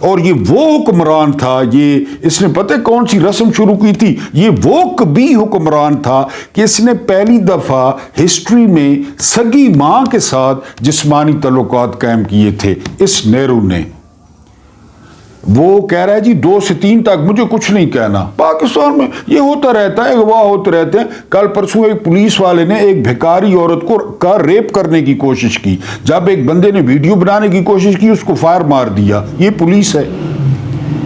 اور یہ وہ حکمران تھا، یہ اس نے پتہ کون سی رسم شروع کی تھی؟ یہ وہ کبھی حکمران تھا کہ اس نے پہلی دفعہ ہسٹری میں سگی ماں کے ساتھ جسمانی تعلقات قائم کیے تھے اس نہرو نے۔ وہ کہہ رہا ہے جی 2 سے 3 تک مجھے کچھ نہیں کہنا۔ پاکستان میں یہ ہوتا رہتا ہے، گواہ ہوتے رہتے ہیں۔ کل پرسوں ایک پولیس والے نے ایک بھکاری عورت کا ریپ کرنے کی کوشش کی، جب ایک بندے نے ویڈیو بنانے کی کوشش کی اس کو فائر مار دیا۔ یہ پولیس ہے۔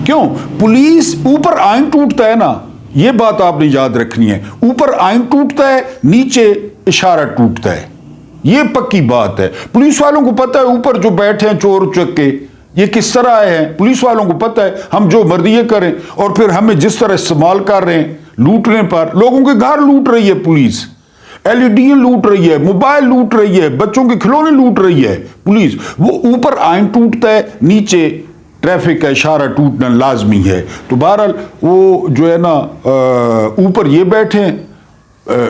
کیوں؟ پولیس اوپر آئین ٹوٹتا ہے نا، یہ بات آپ نے یاد رکھنی ہے، اوپر آئین ٹوٹتا ہے، نیچے اشارہ ٹوٹتا ہے، یہ پکی بات ہے۔ پولیس والوں کو پتہ ہے اوپر جو بیٹھے ہیں چور چکے یہ کس طرح آئے ہیں، پولیس والوں کو پتہ ہے ہم جو مرضی کریں، اور پھر ہمیں جس طرح استعمال کر رہے ہیں لوٹنے پر، لوگوں کے گھر لوٹ رہی ہے پولیس، LED لوٹ رہی ہے، موبائل لوٹ رہی ہے، بچوں کے کھلونے لوٹ رہی ہے پولیس۔ وہ اوپر آئین ٹوٹتا ہے، نیچے ٹریفک کا اشارہ ٹوٹنا لازمی ہے۔ تو بہرحال وہ جو ہے نا اوپر یہ بیٹھے ہیں،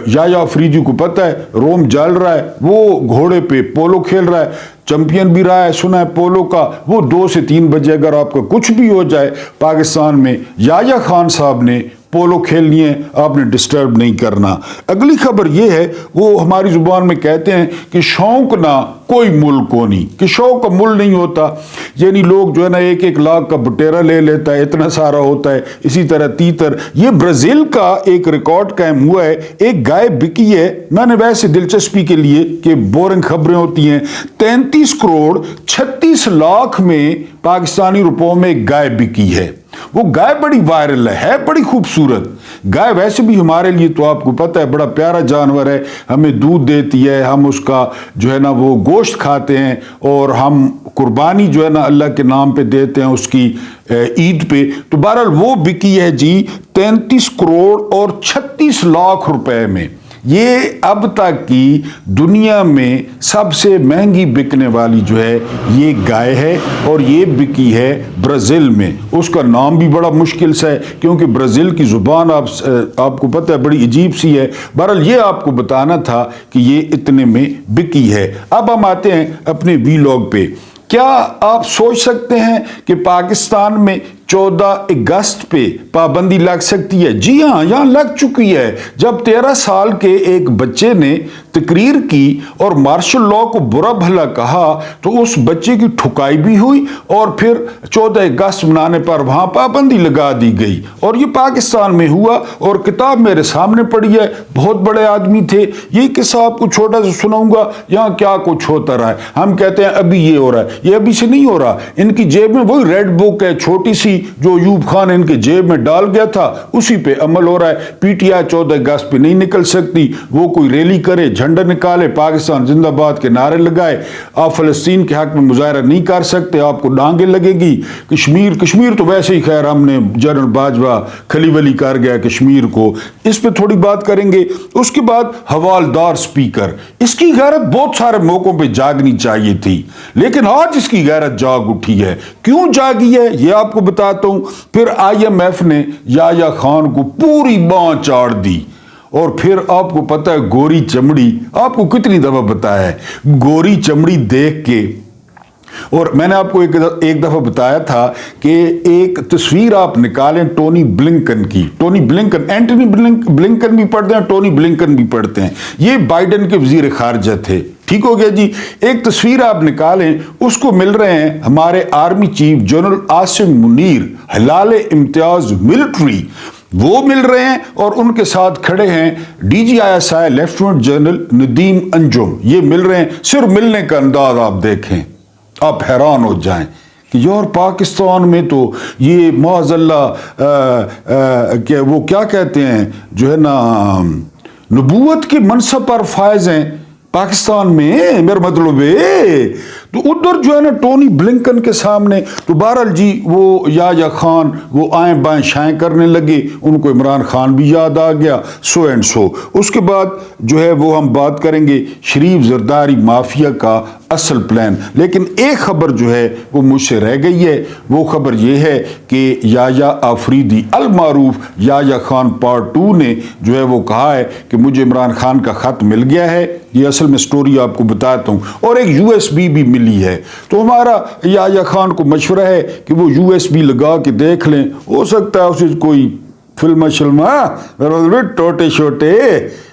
یا افریدی کو پتہ ہے روم جل رہا ہے، وہ گھوڑے پہ پولو کھیل رہا ہے، چیمپئن بھی رہا ہے سنا ہے پولو کا۔ وہ 2 سے 3 بجے اگر آپ کا کچھ بھی ہو جائے پاکستان میں، یا خان صاحب نے پولو کھیلنی ہے، آپ نے ڈسٹرب نہیں کرنا۔ اگلی خبر یہ ہے، وہ ہماری زبان میں کہتے ہیں کہ شوق نہ کوئی مل کو نہیں، کہ شوق کا مل نہیں ہوتا، یعنی لوگ جو ہے نا 1-1 لاکھ کا بٹیرا لے لیتا ہے، اتنا سارا ہوتا ہے، اسی طرح تیتر۔ یہ برازیل کا ایک ریکارڈ قائم ہوا ہے، ایک گائے بکی ہے، میں نے ویسے دلچسپی کے لیے کہ بورنگ خبریں ہوتی ہیں، 33 کروڑ 36 لاکھ میں پاکستانی روپوں میں ایک گائے بکی ہے۔ وہ گائے بڑی وائرل ہے بڑی خوبصورت گائے، ویسے بھی ہمارے لیے تو آپ کو پتہ ہے بڑا پیارا جانور ہے، ہمیں دودھ دیتی ہے، ہم اس کا جو ہے نا وہ گوشت کھاتے ہیں، اور ہم قربانی جو ہے نا اللہ کے نام پہ دیتے ہیں اس کی عید پہ۔ تو بہرحال وہ بکی ہے جی 33 کروڑ اور 36 لاکھ روپے میں۔ یہ اب تک کی دنیا میں سب سے مہنگی بکنے والی جو ہے یہ گائے ہے، اور یہ بکی ہے برازیل میں۔ اس کا نام بھی بڑا مشکل سا ہے کیونکہ برازیل کی زبان آپ کو پتہ ہے بڑی عجیب سی ہے۔ بہرحال یہ آپ کو بتانا تھا کہ یہ اتنے میں بکی ہے۔ اب ہم آتے ہیں اپنے ویلاگ پہ۔ کیا آپ سوچ سکتے ہیں کہ پاکستان میں 14 اگست پہ پابندی لگ سکتی ہے؟ جی ہاں، یہاں لگ چکی ہے۔ جب 13 سال کے ایک بچے نے تقریر کی اور مارشل لاء کو برا بھلا کہا تو اس بچے کی ٹھکائی بھی ہوئی، اور پھر 14 اگست منانے پر وہاں پابندی لگا دی گئی، اور یہ پاکستان میں ہوا۔ اور کتاب میرے سامنے پڑی ہے، بہت بڑے آدمی تھے۔ یہ قصہ آپ کو چھوٹا سا سناؤں گا، یہاں کیا کچھ ہوتا رہا ہے۔ ہم کہتے ہیں ابھی یہ ہو رہا ہے، یہ ابھی سے نہیں ہو رہا۔ ان کی جیب میں وہی ریڈ بک ہے چھوٹی سی جو ایوب خان ان کے جیب میں ڈال گیا تھا، اسی پہ عمل ہو رہا ہے۔ پی ٹی آئی 14 اگست پہ نہیں نکل سکتی، وہ کوئی ریلی کرے، جھنڈا نکالے، پاکستان زندہ باد کے نعرے لگائے، آپ فلسطین کے حق میں مظاہرہ نہیں کر سکتے، آپ کو ڈانگیں لگے گی۔ کشمیر تو ویسے ہی خیر ہم نے جنرل باجوہ کھلی ولی کر گیا کشمیر کو، اس پہ تھوڑی بات کریں گے۔ اس کے بعد حوالدار سپیکر، اس کی غیرت بہت سارے موقعوں پہ جاگنی چاہیے تھی، لیکن آج اس کی غیرت جاگ اٹھی ہے۔ کیوں جاگی ہے یہ آپ کو بتاتا ہوں۔ پھر IMF نے یا خان کو پوری بانھ چاڑ دی، اور پھر آپ کو پتہ ہے گوری چمڑی، آپ کو کتنی دفعہ بتایا ہے، گوری چمڑی دیکھ کے، اور میں نے آپ کو ایک دفعہ بتایا تھا کہ ایک تصویر آپ نکالیں ٹونی بلنکن کی، ٹونی بلنکن، اینٹونی بلنکن بھی پڑھتے ہیں، ٹونی بلنکن بھی پڑھتے ہیں، یہ بائیڈن کے وزیر خارجہ تھے، ٹھیک ہو گیا جی۔ ایک تصویر آپ نکالیں، اس کو مل رہے ہیں ہمارے army chief general Asim Munir, Hilal Imtiaz military, وہ مل رہے ہیں، اور ان کے ساتھ کھڑے ہیں DGISI لیفٹیننٹ جنرل ندیم انجم، یہ مل رہے ہیں۔ صرف ملنے کا انداز آپ دیکھیں، آپ حیران ہو جائیں کہ یار پاکستان میں تو یہ معاذ اللہ وہ کیا کہتے ہیں جو ہے نا نبوت کے منصب پر فائز ہیں پاکستان میں، میرا مطلب ہے۔ تو ادھر جو ہے نا ٹونی بلنکن کے سامنے، تو بہرحال جی وہ یا خان وہ آئیں بائیں شائیں کرنے لگے، ان کو عمران خان بھی یاد آ گیا، سو اینڈ سو۔ اس کے بعد جو ہے وہ ہم بات کریں گے شریف زرداری مافیا کا اصل پلان۔ لیکن ایک خبر جو ہے وہ مجھ سے رہ گئی ہے، وہ خبر یہ ہے کہ یا آفریدی المعروف یا خان پارٹ 2 نے جو ہے وہ کہا ہے کہ مجھے عمران خان کا خط مل گیا ہے۔ یہ اصل میں سٹوری آپ کو بتاتا ہوں، اور ایک USB بھی ملی ہے. تو ہمارا یحییٰ خان کو مشورہ ہے کہ وہ USB لگا کے دیکھ لیں, ہو سکتا ہے اسے کوئی فلم ٹوٹے شوٹے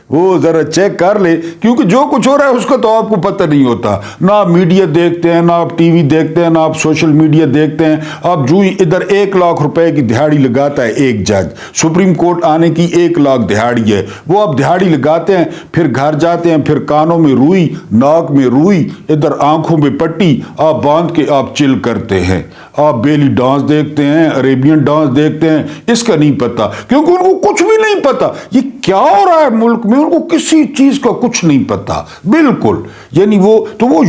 وہ ذرا چیک کر لے, کیونکہ جو کچھ ہو رہا ہے اس کا تو آپ کو پتہ نہیں ہوتا. نہ آپ میڈیا دیکھتے ہیں, نہ آپ ٹی وی دیکھتے ہیں, نہ آپ سوشل میڈیا دیکھتے ہیں. آپ جو ہی ادھر 1 لاکھ روپے کی دہاڑی لگاتا ہے ایک جج, سپریم کورٹ آنے کی 1 لاکھ دہاڑی ہے, وہ آپ دہاڑی لگاتے ہیں, پھر گھر جاتے ہیں, پھر کانوں میں روئی, ناک میں روئی, ادھر آنکھوں میں پٹی آپ باندھ کے آپ چل کرتے ہیں. آپ بیلی ڈانس دیکھتے ہیں, عریبین ڈانس دیکھتے ہیں, اس کا نہیں پتا, کیونکہ ان کو کچھ بھی نہیں پتا یہ کیا ہو رہا ہے ملک میں. ان کو کسی چیز کا کچھ نہیں پتا بالکل. یعنی وہ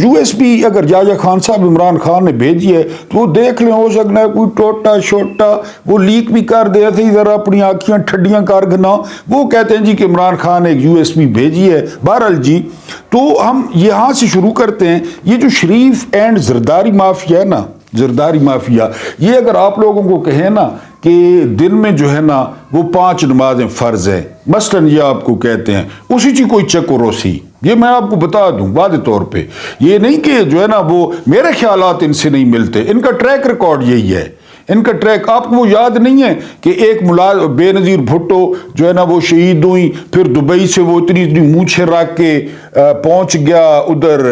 USB اگر یحییٰ خان صاحب عمران خان نے بھیجی ہے تو وہ دیکھ لیں, ہو سکتا ہے کوئی ٹوٹا شوٹا وہ لیک بھی کر دے تھے, ذرا اپنی آنکھیاں ٹھڈیاں کر گنا. وہ کہتے ہیں جی کہ عمران خان نے ایک USB بھیجی ہے. بہرحال جی, تو ہم یہاں سے شروع کرتے ہیں. یہ جو شریف اینڈ زرداری مافیا ہے نا, زرداری مافیا, یہ اگر آپ لوگوں کو کہیں نا کہ دن میں جو ہے نا وہ 5 نمازیں فرض ہیں, مثلاً یہ آپ کو کہتے ہیں اسی چیز کوئی چکوروسی, یہ میں آپ کو بتا دوں واضح طور پہ, یہ نہیں کہ جو ہے نا وہ میرے خیالات ان سے نہیں ملتے, ان کا ٹریک ریکارڈ یہی ہے. ان کا ٹریک آپ کو وہ یاد نہیں ہے کہ ایک بے نظیر بھٹو جو ہے نا وہ شہید ہوئی, پھر دبئی سے وہ اتنی مونچھیں رکھ کے پہنچ گیا ادھر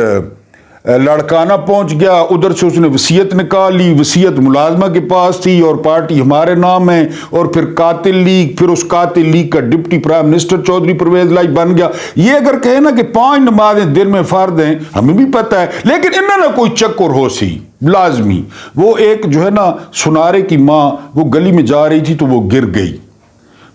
لڑکانہ پہنچ گیا, ادھر سے اس نے وصیت نکال لی, وصیت ملازمہ کے پاس تھی اور پارٹی ہمارے نام ہے, اور پھر قاتل لیگ, پھر اس قاتل لیگ کا deputy prime minister Chaudhry Pervaiz Elahi بن گیا. یہ اگر کہے نا کہ 5 نمازیں دن میں فرض ہیں, ہمیں بھی پتہ ہے, لیکن انہوں نے کوئی چکر ہو سی لازمی. وہ ایک جو ہے نا سنارے کی ماں وہ گلی میں جا رہی تھی تو وہ گر گئی,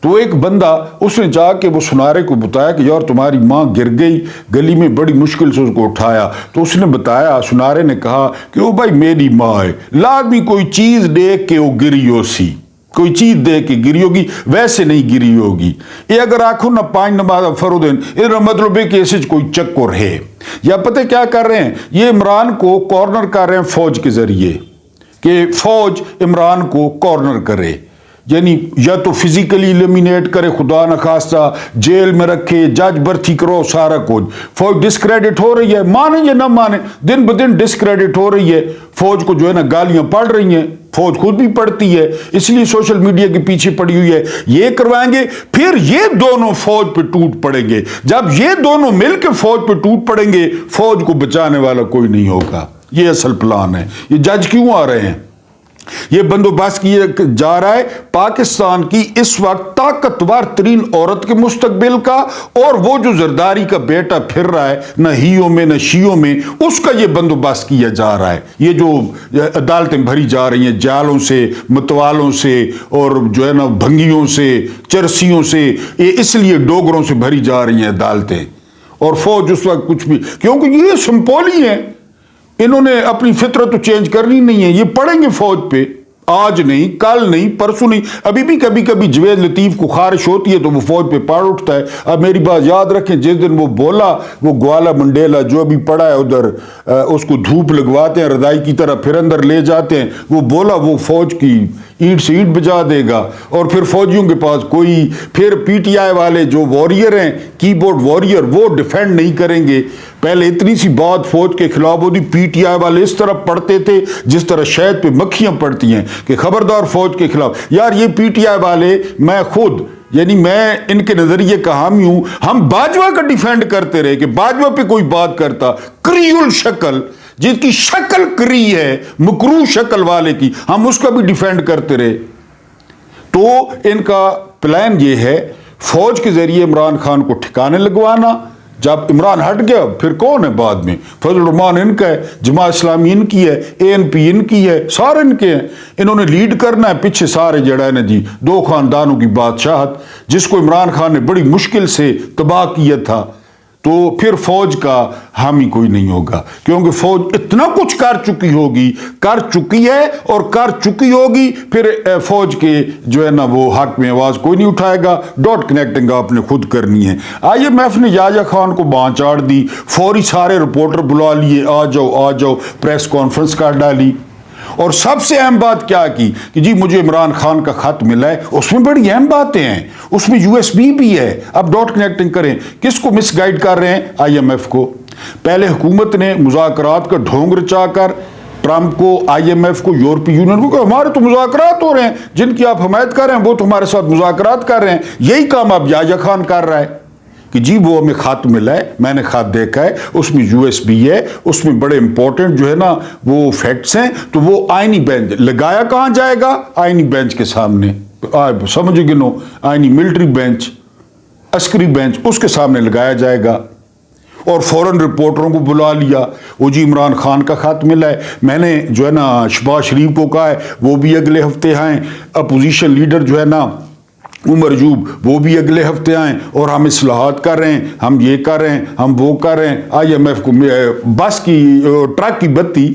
تو ایک بندہ اس نے جا کے وہ سنارے کو بتایا کہ یار تمہاری ماں گر گئی گلی میں, بڑی مشکل سے اس کو اٹھایا. تو اس نے بتایا, سنارے نے کہا کہ او بھائی میری ماں ہے, لازمی کوئی چیز دیکھ کے وہ گری ہو سی, کوئی چیز دیکھ کے گری ہوگی, ویسے نہیں گری ہوگی. یہ اگر آنکھوں نہ 5 نماز فرض ہیں, یہ مطلب ہے کہ اسے کوئی چکر ہے. یا پتہ کیا کر رہے ہیں, یہ عمران کو کارنر کر رہے ہیں فوج کے ذریعے, کہ فوج عمران کو کارنر کرے, یعنی یا تو فزیکلی ایلیمینیٹ کرے, خدا نخواستہ جیل میں رکھے, جج برتی کرو, سارا کچھ. فوج ڈسکریڈٹ ہو رہی ہے, مانے یا نہ مانے, دن بدن ڈسکریڈٹ ہو رہی ہے. فوج کو جو ہے نا گالیاں پڑ رہی ہیں, فوج خود بھی پڑتی ہے, اس لیے سوشل میڈیا کے پیچھے پڑی ہوئی ہے. یہ کروائیں گے, پھر یہ دونوں فوج پہ ٹوٹ پڑیں گے. جب یہ دونوں مل کے فوج پہ ٹوٹ پڑیں گے, فوج کو بچانے والا کوئی نہیں ہوگا. یہ اصل پلان ہے. یہ جج کیوں آ رہے ہیں, یہ بندوبست کیا جا رہا ہے پاکستان کی اس وقت طاقتور ترین عورت کے مستقبل کا, اور وہ جو زرداری کا بیٹا پھر رہا ہے نہ ہیوں میں نہ شیوں میں, اس کا یہ بندوبست کیا جا رہا ہے. یہ جو عدالتیں بھری جا رہی ہیں جالوں سے, متوالوں سے, اور جو ہے نا بھنگیوں سے, چرسیوں سے, یہ اس لیے ڈوگروں سے بھری جا رہی ہیں عدالتیں. اور فوج اس وقت کچھ بھی, کیونکہ یہ سمپولی ہیں, انہوں نے اپنی فطرت تو چینج کرنی نہیں ہے. یہ پڑیں گے فوج پہ, آج نہیں, کل نہیں, پرسوں نہیں, ابھی بھی کبھی کبھی جوید لطیف کو خارش ہوتی ہے تو وہ فوج پہ پاڑ اٹھتا ہے. اب میری بات یاد رکھیں, جس دن وہ بولا, وہ گوالا منڈیلا جو بھی پڑا ہے ادھر, اس کو دھوپ لگواتے ہیں رضائی کی طرح, پھر اندر لے جاتے ہیں, وہ بولا وہ فوج کی اینٹ سے اینٹ بجا دے گا. اور پھر فوجیوں کے پاس کوئی, پھر PTI والے جو واریر ہیں, کی بورڈ واریر, وہ ڈیفینڈ نہیں کریں گے. پہلے اتنی سی بات فوج کے خلاف ہوتی, PTI والے اس طرح پڑھتے تھے جس طرح شہد پہ مکھیاں پڑتی ہیں کہ خبردار فوج کے خلاف. یار یہ PTI والے, میں خود یعنی میں ان کے نظریے کا حامی ہوں. ہم باجوہ کا ڈیفینڈ کرتے رہے کہ باجوہ پہ کوئی بات کرتا, کریول شکل, جس کی شکل کری ہے, مکروہ شکل والے کی, ہم اس کا بھی ڈیفینڈ کرتے رہے. تو ان کا پلان یہ ہے فوج کے ذریعے عمران خان کو ٹھکانے لگوانا. جب عمران ہٹ گیا پھر کون ہے بعد میں, فضل الرحمان ان کا ہے, جماعت اسلامی ان کی ہے, ANP ان کی ہے, سارے ان کے ہیں. انہوں نے لیڈ کرنا ہے, پیچھے سارے جڑا ہے نا جی 2 خاندانوں کی بادشاہت, جس کو عمران خان نے بڑی مشکل سے تباہ کیا تھا. تو پھر فوج کا حامی کوئی نہیں ہوگا, کیونکہ فوج اتنا کچھ کر چکی ہوگی, کر چکی ہے اور کر چکی ہوگی. پھر فوج کے جو ہے نا وہ حق میں آواز کوئی نہیں اٹھائے گا. ڈاٹ کنیکٹنگ آپ نے خود کرنی ہے. IMF نے یحییٰ خان کو بانھ چاڑ دی, فوری سارے رپورٹر بلا لیے, آ جاؤ آ جاؤ, پریس کانفرنس کر ڈالی. اور سب سے اہم بات کیا کی کہ جی مجھے عمران خان کا خط ملا ہے, اس میں بڑی اہم باتیں ہیں, اس میں USB بھی ہے. اب ڈاٹ کنیکٹنگ کریں, کس کو مس گائیڈ کر رہے ہیں, IMF کو. پہلے حکومت نے مذاکرات کا ڈھونگ رچا کر ٹرمپ کو، آئی ایم ایف کو، یورپی یونین کو کہ ہمارے تو مذاکرات ہو رہے ہیں، جن کی آپ حمایت کر رہے ہیں وہ تو ہمارے ساتھ مذاکرات کر رہے ہیں. یہی کام اب یحییٰ خان کر رہا ہے کہ جی وہ ہمیں خط ملا ہے، میں نے خط دیکھا ہے، اس میں یو ایس بی ہے، اس میں بڑے امپورٹنٹ جو ہے نا وہ فیکٹس ہیں، تو وہ آئینی بینچ لگایا کہاں جائے گا؟ آئینی بینچ کے سامنے. سمجھ گنو، آئینی ملٹری بینچ، عسکری بینچ، اس کے سامنے لگایا جائے گا. اور فوراً رپورٹروں کو بلا لیا، وہ جی عمران خان کا خط ملا ہے. میں نے جو ہے نا شہباز شریف کو کہا ہے وہ بھی اگلے ہفتے آئیں، اپوزیشن لیڈر جو ہے نا عمر ایوب وہ بھی اگلے ہفتے آئیں، اور ہم اصلاحات کر رہے ہیں، ہم یہ کر رہے ہیں، ہم وہ کر رہے ہیں. آئی ایم ایف کو بس کی ٹرک کی بتی،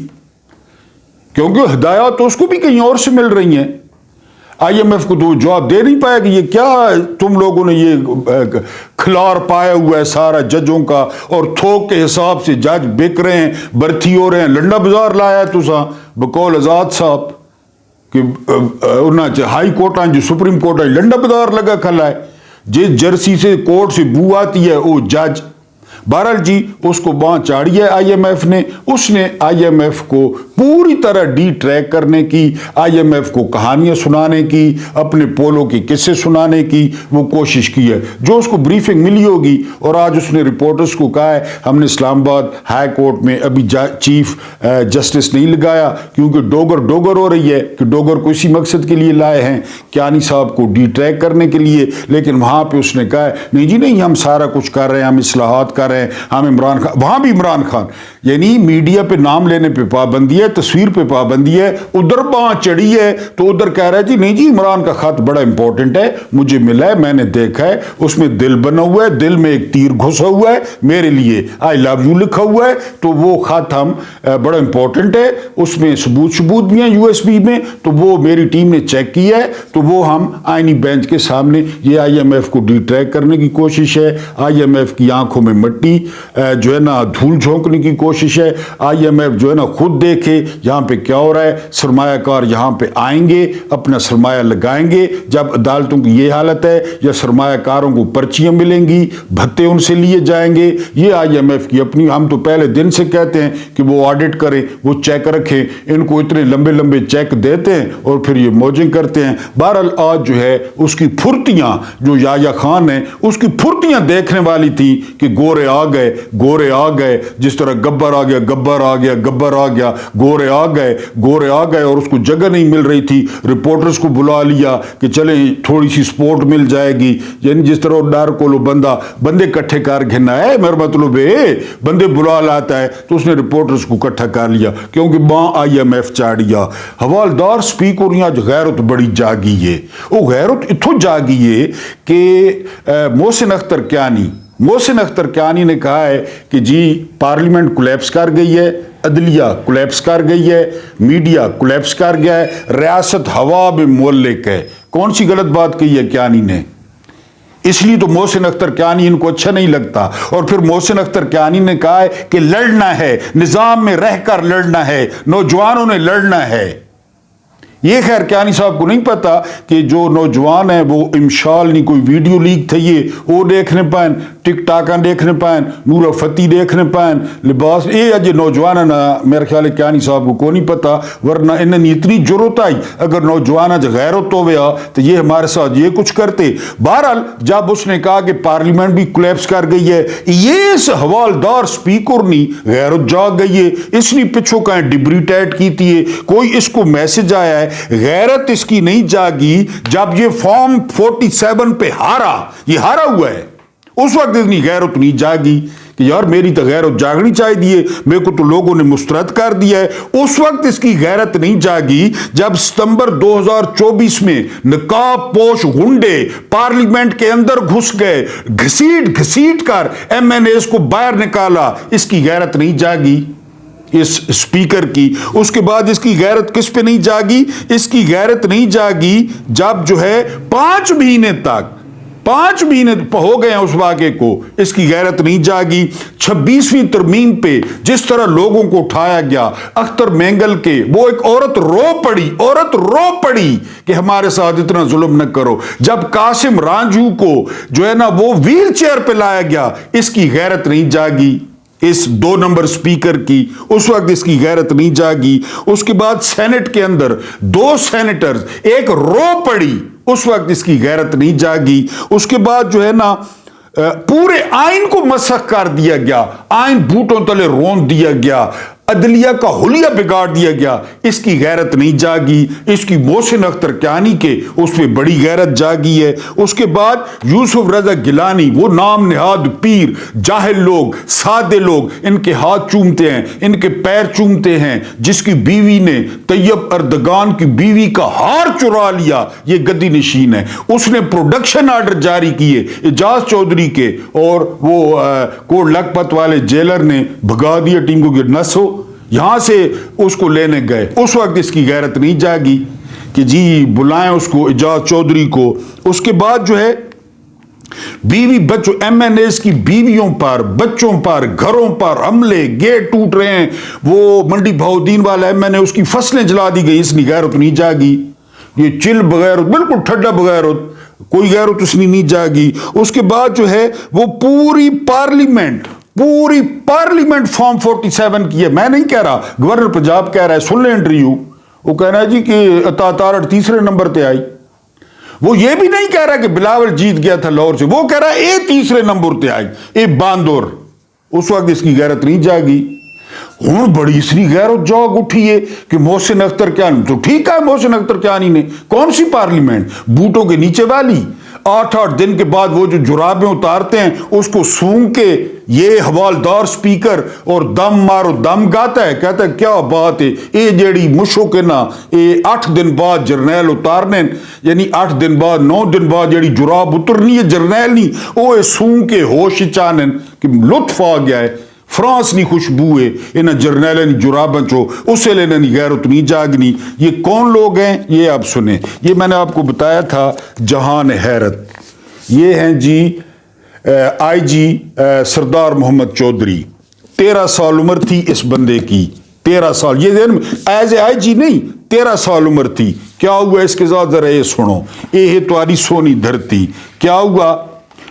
کیونکہ ہدایات تو اس کو بھی کہیں اور سے مل رہی ہیں. آئی ایم ایف کو تو جواب دے نہیں پائے کہ یہ کیا تم لوگوں نے یہ کھلار پایا ہوا ہے سارا ججوں کا، اور تھوک کے حساب سے جج بک رہے ہیں، برتھی ہو رہے ہیں. لنڈا بازار لایا ہے تساں بقول آزاد صاحب کہ ہائی کورٹ جو سپریم کورٹ ہے لنڈا بازار لگا کھلا ہے. جس جرسی سے کورٹ سے بو آتی ہے وہ جج. بہرحال جی اس کو باں چاڑی ہے آئی ایم ایف نے. اس نے آئی ایم ایف کو پوری طرح ڈی ٹریک کرنے کی، آئی ایم ایف کو کہانیاں سنانے کی، اپنے پولو کے قصے سنانے کی وہ کوشش کی ہے. جو اس کو بریفنگ ملی ہوگی، اور آج اس نے رپورٹرز کو کہا ہے ہم نے اسلام آباد ہائی کورٹ میں ابھی چیف جسٹس نہیں لگایا کیونکہ ڈوگر ہو رہی ہے، کہ ڈوگر کو اسی مقصد کے لیے لائے ہیں کیانی صاحب کو ڈی ٹریک کرنے کے لیے. لیکن وہاں پہ اس نے کہا ہے نہیں جی نہیں، ہم سارا کچھ کر رہے ہیں، ہم اصلاحات کر رہے ہیں، ہم عمران خان. وہاں بھی عمران خان یعنی میڈیا پہ نام لینے پہ پابندی ہے، تصویر پہ پابندی ہے. ادھر باں چڑھی ہے تو ادھر کہہ رہا ہے جی نہیں جی عمران کا خط بڑا امپورٹنٹ ہے، مجھے ملا ہے، میں نے دیکھا ہے، اس میں دل بنا ہوا ہے، دل میں ایک تیر گھسا ہوا ہے میرے لیے، آئی لو یو لکھا ہوا ہے، تو وہ خط ہم بڑا امپورٹنٹ ہے، اس میں ثبوت بھی ہیں یو ایس بی میں، تو وہ میری ٹیم نے چیک کیا ہے، تو وہ ہم آئینی بینچ کے سامنے. یہ آئی ایم ایف کو ڈی ٹریک کرنے کی کوشش ہے، آئی ایم ایف کی آنکھوں میں مٹی جو ہے نا دھول جھونکنے کی کوشش ہے. آئی ایم ایف جو ہے نا خود دیکھے یہاں پہ کیا ہو رہا ہے. سرمایہ کار یہاں پہ آئیں گے، اپنا سرمایہ لگائیں گے. جب عدالتوں کی یہ حالت ہے یا سرمایہ کاروں کو پرچیاں ملیں گی، بھتے ان سے لیے جائیں گے. یہ آئی ایم ایف کی اپنی، ہم تو پہلے دن سے کہتے ہیں کہ وہ آڈٹ کریں، وہ چیک رکھیں. ان کو اتنے لمبے لمبے چیک دیتے ہیں اور پھر یہ موجنگ کرتے ہیں. بہرحال آج جو ہے اس کی پھرتیاں، جو یحییٰ خان ہے اس کی پھرتیاں دیکھنے والی تھی کہ گورے آ گئے، گورے آ گئے. جس طرح گبر آ گیا، گبر آ گیا، گبر آ گیا، گورے آ گئے، گورے آ گئے. اور اس کو جگہ نہیں مل رہی تھی، رپورٹرز کو بلا لیا کہ چلیں تھوڑی سی سپورٹ مل جائے گی. یعنی جس طرح ڈر کو لو بندے کٹھے کر گھنا ہے، میرا مطلب ہے بندے بلا لاتا ہے، تو اس نے رپورٹرز کو کٹھا کر لیا کیونکہ باں آئی ایم ایف چاڑیا. حوالدار سپیکر یہاں غیرت بڑی جاگی ہے. وہ غیرت اتھو جاگی ہے کہ محسن اختر کیانی نے کہا ہے کہ جی پارلیمنٹ کولیپس کر گئی ہے، عدلیہ کولیپس کر گئی ہے، میڈیا کولیپس کر گیا ہے، ریاست ہوا میں مولک ہے. کون سی غلط بات کہی ہے کیانی نے؟ اس لیے تو محسن اختر کیانی ان کو اچھا نہیں لگتا. اور پھر محسن اختر کیانی نے کہا ہے کہ لڑنا ہے، نظام میں رہ کر لڑنا ہے، نوجوانوں نے لڑنا ہے. یہ خیر کیانی صاحب کو نہیں پتا کہ جو نوجوان ہیں وہ امشال نہیں کوئی ویڈیو لیک تھے، یہ وہ دیکھنے پائیں، ٹک ٹاکاں دیکھنے پائیں، نورا فتح دیکھنے پائیں، لباس یہ اجے نوجوان ہے نا. میرے خیال ہے کیانی صاحب کو نہیں پتا، ورنہ انہیں اتنی ضرورت آئی اگر نوجوان غیرت ہو گیا تو یہ ہمارے ساتھ یہ کچھ کرتے. بہرحال جب اس نے کہا کہ پارلیمنٹ بھی کولیپس کر گئی ہے، یہ اس حوالدار سپیکر نہیں غیرت جاگ گئی ہے. اس نے پچھو کہیں ڈبری ٹیٹ کی تھی، کوئی اس کو میسج آیا ہے. غیرت اس کی نہیں جاگی جب یہ فارم 47 پہ یہ ہارا ہوا ہے. اس وقت اتنی غیرت نہیں جاگی کہ یار میری تو غیرت جاگنی چاہیے دیے، میرے کو تو لوگوں نے مسترد کر دیا ہے. اس وقت اس کی غیرت نہیں جاگی جب ستمبر 2024 میں نقاب پوش گنڈے پارلیمنٹ کے اندر گھس گئے، گھسیٹ کر ایم این ایز کو باہر نکالا. اس کی غیرت نہیں جاگی اس سپیکر کی. اس کے بعد اس کی غیرت کس پہ نہیں جاگی؟ اس کی غیرت نہیں جاگی جب جو ہے 5 مہینے ہو گئے ہیں اس واقعے کو، اس کی غیرت نہیں جاگی. 26ویں ترمیم پہ جس طرح لوگوں کو اٹھایا گیا، اختر مینگل کے وہ ایک عورت رو پڑی کہ ہمارے ساتھ اتنا ظلم نہ کرو. جب قاسم رانجو کو جو ہے نا وہ ویل چیئر پہ لایا گیا، اس کی غیرت نہیں جاگی. اس 2 نمبر سپیکر کی، اس وقت اس کی غیرت نہیں جاگی۔ اس کے بعد سینٹ کے اندر 2 سینیٹرز ایک رو پڑی، اس وقت اس کی غیرت نہیں جاگی۔ اس کے بعد جو ہے نا پورے آئین کو مسخ کر دیا گیا، آئین بوٹوں تلے رون دیا گیا، عدلیہ کا حلیہ بگاڑ دیا گیا، اس کی غیرت نہیں جاگی۔ اس کی محسن اختر کیانی کے اس پہ بڑی غیرت جاگی ہے۔ اس کے بعد یوسف رضا گیلانی، وہ نام نہاد پیر، جاہل لوگ، سادے لوگ ان کے ہاتھ چومتے ہیں، ان کے پیر چومتے ہیں، جس کی بیوی نے طیب اردگان کی بیوی کا ہار چرا لیا، یہ گدی نشین ہے۔ اس نے پروڈکشن آرڈر جاری کیے اعجاز چودھری کے، اور وہ کوٹ لکھپت والے جیلر نے بھگا دیا ٹیم کو کہ نسو، یہاں سے اس کو لینے گئے۔ اس وقت اس کی غیرت نہیں جاگی کہ جی بلائیں اس کو، اعجاز چودھری کو۔ اس کے بعد جو ہے بیوی بچوں، ایم این ایز کی بیویوں پر، بچوں پر، گھروں پر حملے، گیٹ ٹوٹ رہے ہیں۔ وہ منڈی بہاؤدین والا ایم این اے، اس کی فصلیں جلا دی گئی، اس کی غیرت نہیں جاگی۔ یہ چل بغیرت، بالکل ٹھڈا بغیرت، کوئی غیرت اس نے نہیں جاگی۔ اس کے بعد جو ہے وہ پوری پارلیمنٹ فارم 47 کی ہے، میں نہیں کہہ رہا، گورنر پنجاب کہہ رہا ہے، سن لیں انٹرویو، وہ کہہ رہا ہے جی کہ عطا تارڑ 3 نمبر تے آئی۔ وہ یہ بھی نہیں کہہ رہا کہ بلاول جیت گیا تھا لاہور سے، وہ کہہ رہا ہے اے 3 نمبر تے آئی، اے باندور۔ اس وقت اس کی غیرت نہیں جاگی۔ ہوں بڑی اس کی غیرت جاگ اٹھی ہے کہ محسن اختر کیانی، تو ٹھیک ہے، محسن اختر کیانی نے کون سی پارلیمنٹ، بوٹوں کے نیچے والی، 8 دن کے بعد وہ جو جرابیں اتارتے ہیں اس کو سونگ کے یہ حوالدار سپیکر اور دم مارو دم گاتا ہے، کہتا ہے کیا بات ہے، اے جیڑی مشو کے نا، اے 8 دن بعد جرنیل اتارنے، یعنی 8 دن بعد 9 دن بعد جیڑی جراب اترنی ہے جرنیل نہیں، وہ سونگ کے ہوش چانن کہ لطف آ گیا ہے، فرانس نہیں خوشبو ہے انہیں جرنیل نہیں جراباں چو، اسے لینے نہیں غیرت نہیں جاگنی۔ یہ کون لوگ ہیں یہ آپ سنیں، یہ میں نے آپ کو بتایا تھا جہان حیرت، یہ ہیں جی آئی جی سردار محمد چودھری، 13 سال عمر تھی اس بندے کی، 13 سال، یہ ایز اے آئی جی نہیں، 13 سال عمر تھی۔ کیا ہوا اس کے ساتھ ذرا یہ سنو، یہ ہے تمہاری سونی دھرتی۔ کیا ہوا،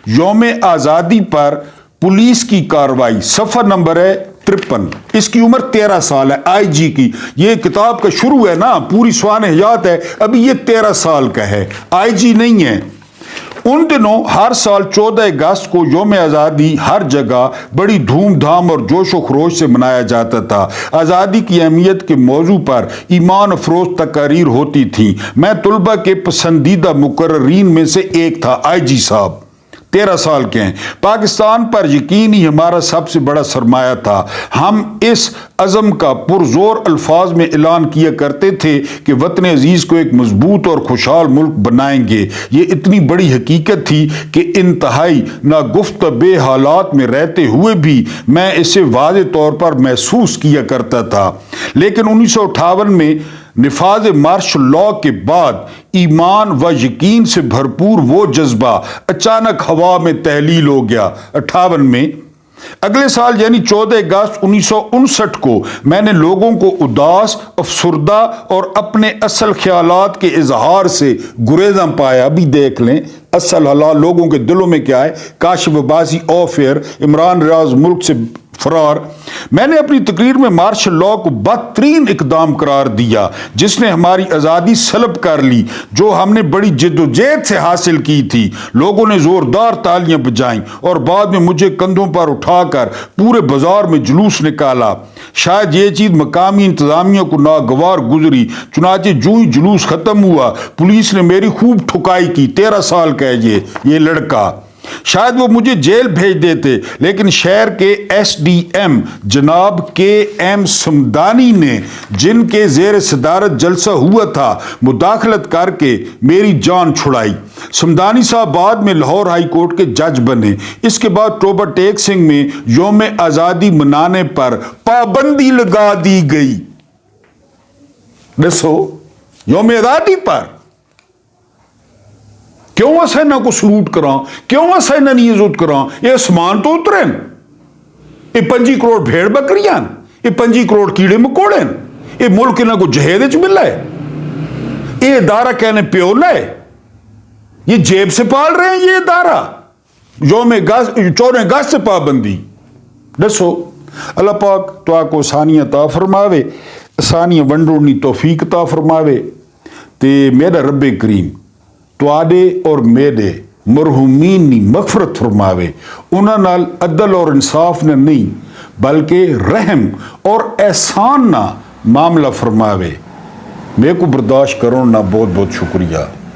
یوم آزادی پر پولیس کی کاروائی، صفحہ نمبر ہے 53، اس کی عمر 13 سال ہے آئی جی کی، یہ کتاب کا شروع ہے نا، پوری سوانح حیات ہے، ابھی یہ 13 سال کا ہے، آئی جی نہیں ہے۔ ان دنوں ہر سال 14 اگست کو یوم آزادی ہر جگہ بڑی دھوم دھام اور جوش و خروش سے منایا جاتا تھا۔ آزادی کی اہمیت کے موضوع پر ایمان افروز تقاریر ہوتی تھی۔ میں طلبہ کے پسندیدہ مقررین میں سے ایک تھا۔ آئی جی صاحب 13 سال کے ہیں۔ پاکستان پر یقین ہی ہمارا سب سے بڑا سرمایہ تھا۔ ہم اس عزم کا پرزور الفاظ میں اعلان کیا کرتے تھے کہ وطن عزیز کو ایک مضبوط اور خوشحال ملک بنائیں گے۔ یہ اتنی بڑی حقیقت تھی کہ انتہائی ناگفت بے حالات میں رہتے ہوئے بھی میں اسے واضح طور پر محسوس کیا کرتا تھا۔ لیکن 1958 میں نفاذ مارشل لاء کے بعد ایمان و یقین سے بھرپور وہ جذبہ اچانک ہوا میں تحلیل ہو گیا۔ 58 میں اگلے سال یعنی 14 اگست 1959 کو میں نے لوگوں کو اداس، افسردہ اور اپنے اصل خیالات کے اظہار سے گریزاں پایا۔ ابھی دیکھ لیں اصل حالات لوگوں کے دلوں میں کیا ہے، کاشف عباسی آف ایئر، عمران ریاض ملک سے فرار۔ میں نے اپنی تقریر میں مارشل لاء کو بدترین اقدام قرار دیا جس نے ہماری آزادی سلب کر لی، جو ہم نے بڑی جد و جہد سے حاصل کی تھی۔ لوگوں نے زوردار تالیاں بجائیں اور بعد میں مجھے کندھوں پر اٹھا کر پورے بازار میں جلوس نکالا۔ شاید یہ چیز مقامی انتظامیہ کو ناگوار گزری، چنانچہ جو ہی جلوس ختم ہوا پولیس نے میری خوب ٹھکائی کی۔ 13 سال کا ہے یہ لڑکا، شاید وہ مجھے جیل بھیج دیتے، لیکن شہر کے ایس ڈی ایم جناب کے ایم سمدانی نے، جن کے زیر صدارت جلسہ ہوا تھا، مداخلت کر کے میری جان چھڑائی۔ سمدانی صاحب بعد میں لاہور ہائی کورٹ کے جج بنے۔ اس کے بعد ٹوبہ ٹیک سنگھ میں یوم آزادی منانے پر پابندی لگا دی گئی۔ دسو یوم آزادی پر کیوں اسے کو سلوٹ کراں، کیوں اسے نہیں عزت کراں؟ یہ اسمان تو اترین، یہ 25 کروڑ بھیڑ بکریاں، یہ 25 کروڑ کیڑے مکوڑے، یہ ملک انہاں کو جہیز ملا ہے، یہ ادارہ کہنے پیو لائے، یہ جیب سے پال رہے ہیں یہ ادارہ۔ یوم 14 اگست سے پابندی، دسو اللہ پاک تو کو آسانی عطا فرماوے، آسانی ونڈوڑنی توفیق عطا فرماوے تے میرا رب کریم تواڈے اور میرے مرحومین نی مغفرت فرماوے، انہاں نال عدل اور انصاف نے نہیں بلکہ رحم اور احسان نہ معاملہ فرماوے۔ میرے کو برداشت کرو نا، بہت بہت شکریہ۔